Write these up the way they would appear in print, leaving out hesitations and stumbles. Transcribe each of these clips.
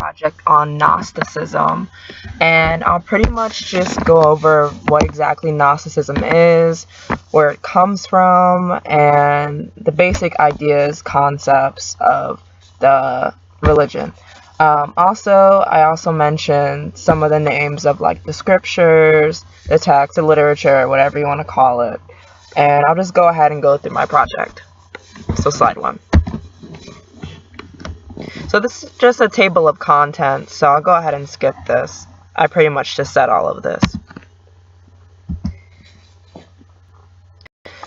project on Gnosticism, and I'll pretty much just go over what exactly Gnosticism is, where it comes from, and the basic ideas, concepts of the religion. I also mentioned some of the names of like the scriptures, the text, the literature, whatever you want to call it, and I'll just go ahead and go through my project. So slide 1. So this is just a table of contents, so I'll go ahead and skip this. I pretty much just said all of this.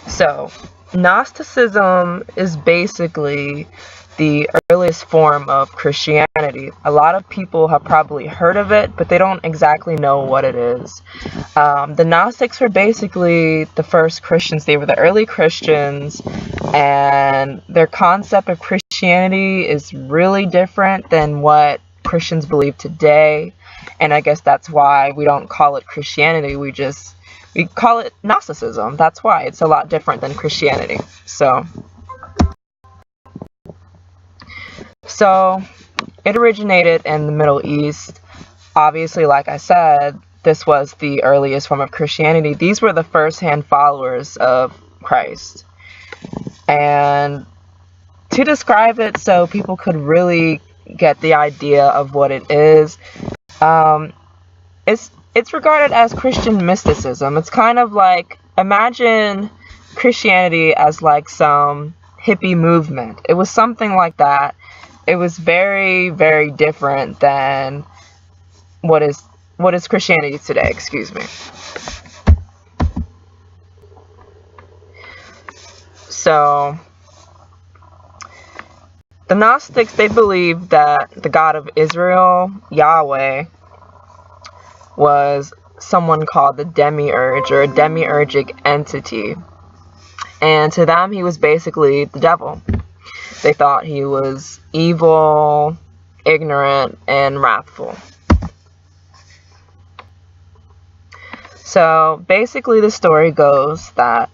So, Gnosticism is basically the earliest form of Christianity. A lot of people have probably heard of it, but they don't exactly know what it is. The Gnostics were basically the first Christians. They were the early Christians, and their concept of Christianity is really different than what Christians believe today. And I guess that's why we don't call it Christianity. We call it Gnosticism. That's why it's a lot different than Christianity. So it originated in the Middle East. Obviously, like I said, this was the earliest form of Christianity. These were the first-hand followers of Christ. And to describe it so people could really get the idea of what it is, it's regarded as Christian mysticism. It's kind of like, imagine Christianity as like some hippie movement. It was something like that. It was very, very different than what is Christianity today, excuse me. So, the Gnostics, they believed that the God of Israel, Yahweh, was someone called the demiurge, or a demiurgic entity. And to them, he was basically the devil. They thought he was evil, ignorant, and wrathful. So basically the story goes that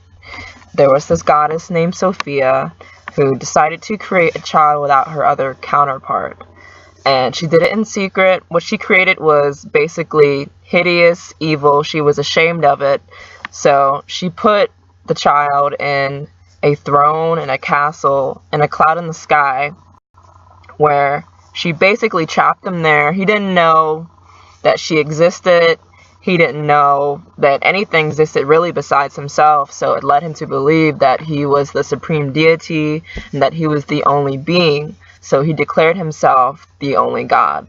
there was this goddess named Sophia who decided to create a child without her other counterpart. And she did it in secret. What she created was basically hideous, evil. She was ashamed of it. So she put the child in a throne in a castle in a cloud in the sky, where she basically trapped him there. He didn't know that she existed. He didn't know that anything existed really besides himself, so it led him to believe that he was the supreme deity and that he was the only being. So he declared himself the only God.